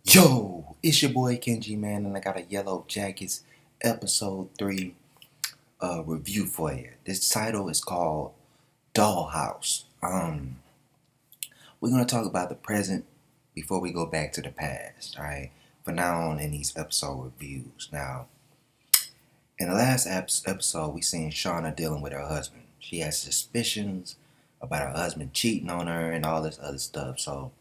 Yo, it's your boy Kenji, man, and I got a Yellowjackets episode 3 review for you. This title is called Dollhouse. We're gonna talk about the present before we go back to the past, alright? For now on in these episode reviews. Now, in the last episode, we seen Shauna dealing with her husband. She has suspicions about her husband cheating on her and all this other stuff, so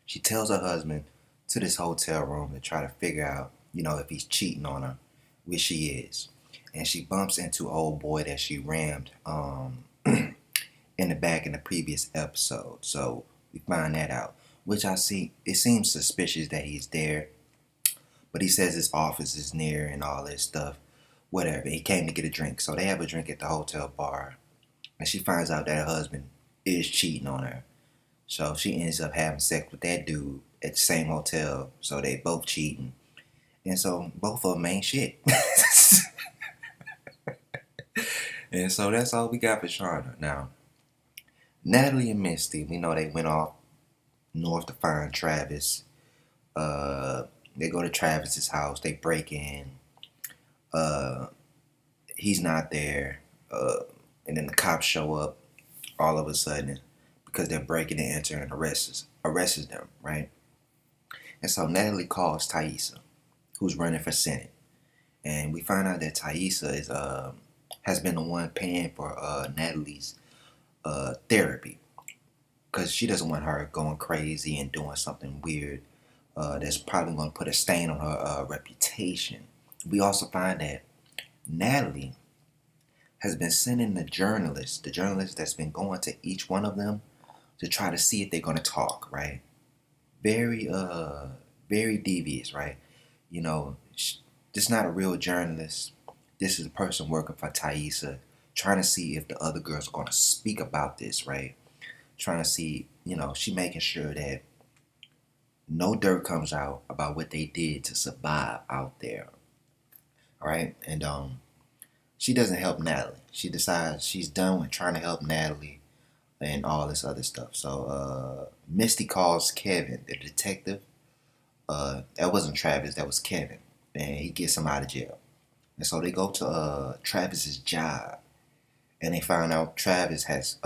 she tells her husband to this hotel room to try to figure out, if he's cheating on her, which she is. And she bumps into old boy that she rammed in the back in the previous episode. So we find that out. Which I see, it seems suspicious that he's there. But he says his office is near and all this stuff. Whatever. He came to get a drink. So they have a drink at the hotel bar. And she finds out that her husband is cheating on her. So she ends up having sex with that dude at the same hotel. So they both cheating. And so both of them ain't shit. And so that's all we got for Shauna. Now, Natalie and Misty, we know they went off north to find Travis. They go to Travis's house. They break in. He's not there. And then the cops show up all of a sudden because they're breaking and entering and arrests them, right? And so Natalie calls Thaisa, who's running for Senate. And we find out that Thaisa has been the one paying for Natalie's therapy. Because she doesn't want her going crazy and doing something weird that's probably going to put a stain on her reputation. We also find that Natalie has been sending the journalist that's been going to each one of them to try to see if they're going to talk, right? Very devious, right? This is not a real journalist. This is a person working for Thaisa, trying to see if the other girls are going to speak about this, right? Trying to see, she making sure that no dirt comes out about what they did to survive out there, all right? And she doesn't help Natalie. She decides she's done with trying to help Natalie and all this other stuff. So Misty calls Kevin, the detective. That wasn't Travis, that was Kevin. And he gets him out of jail. And so they go to Travis's job. And they find out Travis has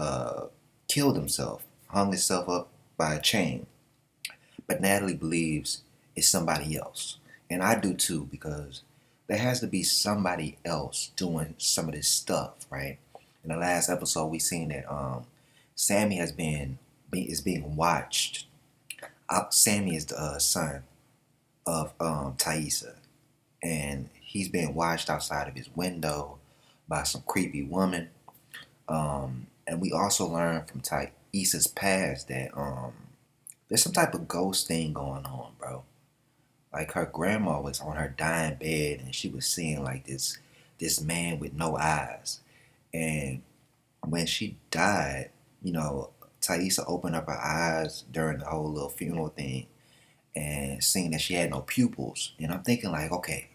killed himself, hung himself up by a chain. But Natalie believes it's somebody else. And I do too, because there has to be somebody else doing some of this stuff, right? In the last episode, we seen that Sammi is being watched. Sammi is the son of Thaisa, and he's being watched outside of his window by some creepy woman. And we also learn from Thaisa's past that there's some type of ghost thing going on, bro. Like her grandma was on her dying bed and she was seeing like this man with no eyes. And when she died, Thaisa opened up her eyes during the whole little funeral thing and seeing that she had no pupils. And I'm thinking like, okay,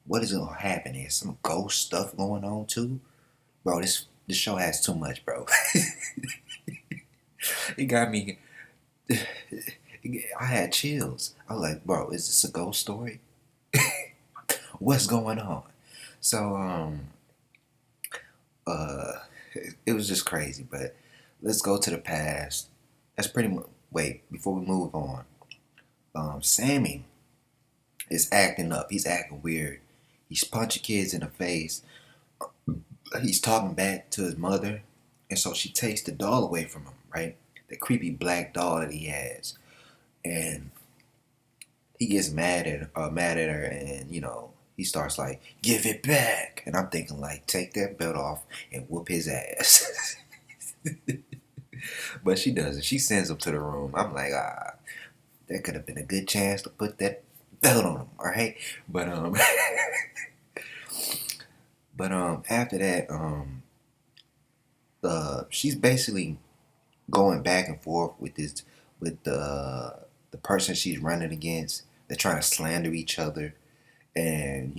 what is gonna happen? Is some ghost stuff going on too? Bro, this show has too much, bro. It got me. I had chills. I was like, bro, is this a ghost story? What's going on? So, it was just crazy. But let's go to the past. That's pretty much. Wait, before we move on, Sammi is acting up. He's acting weird. He's punching kids in the face. He's talking back to his mother, and so she takes the doll away from him, right? The creepy black doll that he has, and he gets mad at her, and he starts like, "Give it back," and I'm thinking like, take that belt off and whoop his ass. But she doesn't. She sends him to the room. I'm like, that could have been a good chance to put that belt on him, all right? But but after that, she's basically going back and forth with the person she's running against. They're trying to slander each other, and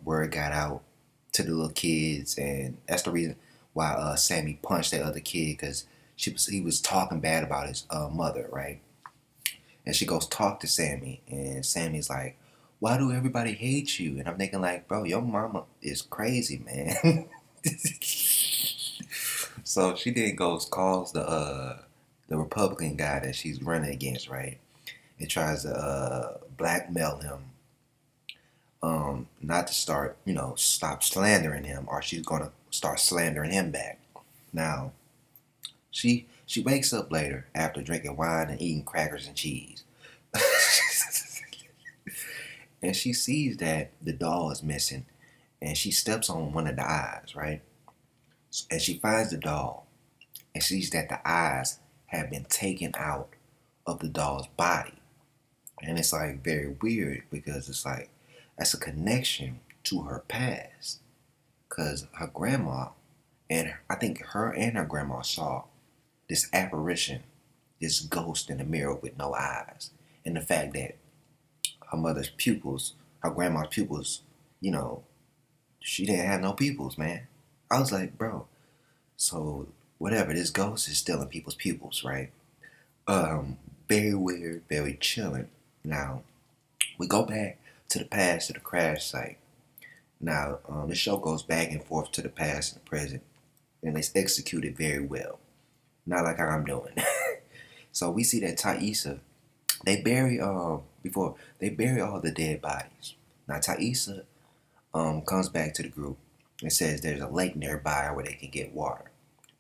word got out to the little kids, and that's the reason why Sammi punched that other kid, because he was talking bad about his mother, right? And she goes talk to Sammi, and Sammy's like, "Why do everybody hate you?" And I'm thinking like, bro, your mama is crazy, man. So she then goes calls the Republican guy that she's running against, right? And tries to blackmail him, not to start, stop slandering him, or she's gonna start slandering him back. Now, she wakes up later after drinking wine and eating crackers and cheese. And she sees that the doll is missing, and she steps on one of the eyes, right? And she finds the doll and sees that the eyes have been taken out of the doll's body. And it's like very weird because it's like that's a connection to her past. Because her grandma, and I think her and her grandma saw this apparition, this ghost in the mirror with no eyes. And the fact that her mother's pupils, her grandma's pupils, she didn't have no pupils, man. I was like, bro, so whatever, this ghost is stealing people's pupils, right? Very weird, very chilling. Now, we go back to the past, to the crash site. Now, the show goes back and forth to the past and the present, and it's executed very well. Not like how I'm doing. So we see that Taissa, they bury before they bury all the dead bodies. Now Taissa comes back to the group and says there's a lake nearby where they can get water.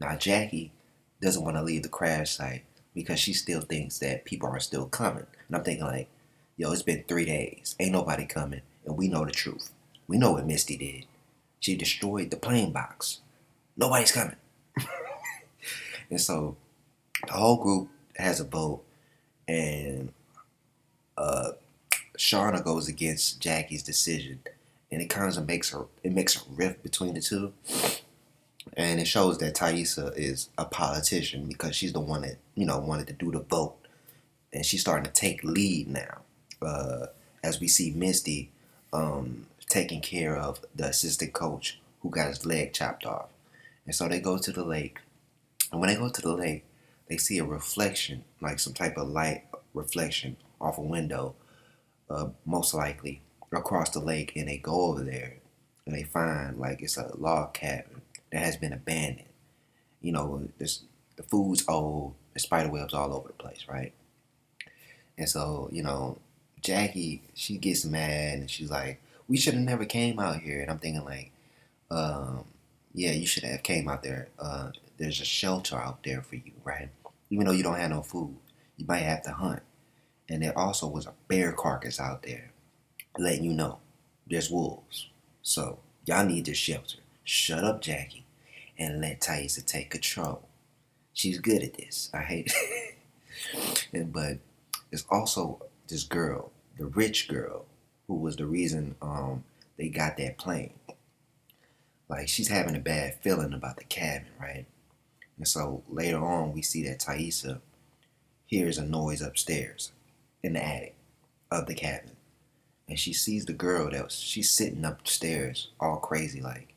Now Jackie doesn't want to leave the crash site because she still thinks that people are still coming. And I'm thinking like, yo, it's been 3 days. Ain't nobody coming. And we know the truth. We know what Misty did. She destroyed the plane box. Nobody's coming. And so the whole group has a vote, and Shauna goes against Jackie's decision, and it kind of makes a rift between the two, and it shows that Taissa is a politician because she's the one that wanted to do the vote, and she's starting to take lead now. As we see Misty taking care of the assistant coach who got his leg chopped off, and so they go to the lake, and when they go to the lake, they see a reflection, like some type of light reflection off a window, most likely across the lake, and they go over there and they find like it's a log cabin that has been abandoned. The food's old, the spider webs all over the place, right? And so, Jackie, she gets mad and she's like, "We should have never came out here." And I'm thinking like, yeah, you should have came out there. There's a shelter out there for you, right? Even though you don't have no food, you might have to hunt. And there also was a bear carcass out there, letting you know there's wolves. So y'all need this shelter. Shut up, Jackie, and let Taissa take control. She's good at this. I hate it. But there's also this girl, the rich girl, who was the reason they got that plane. Like, she's having a bad feeling about the cabin, right? And so later on, we see that Taissa hears a noise upstairs in the attic of the cabin. And she sees the girl she's sitting upstairs all crazy like.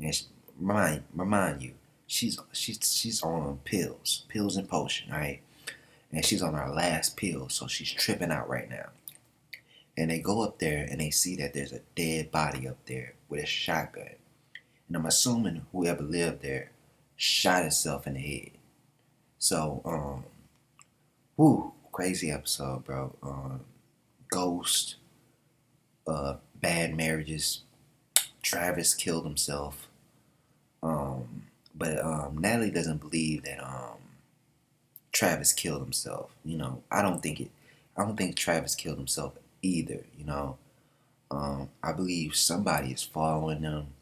And remind you, she's on pills and potion, right? And she's on her last pill, so she's tripping out right now. And they go up there and they see that there's a dead body up there with a shotgun. And I'm assuming whoever lived there shot himself in the head. So, crazy episode, bro. Ghost, bad marriages. Travis killed himself. But Natalie doesn't believe that Travis killed himself. I don't think Travis killed himself either. I believe somebody is following them.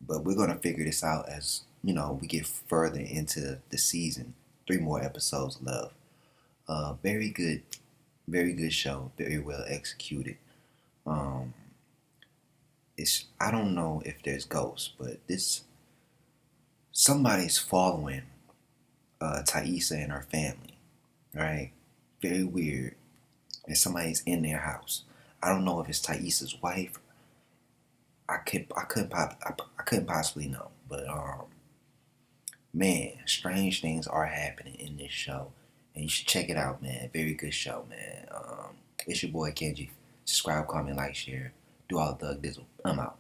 But we're gonna figure this out as we get further into the season. 3 more episodes left. Very good show. Very well executed. I don't know if there's ghosts, but somebody's following Taissa and her family, right? Very weird. And somebody's in their house. I don't know if it's Taissa's wife. I couldn't possibly know, but man, strange things are happening in this show, and you should check it out, man. Very good show, man. It's your boy Kenji. Subscribe, comment, like, share. Do all the thug dizzle. I'm out.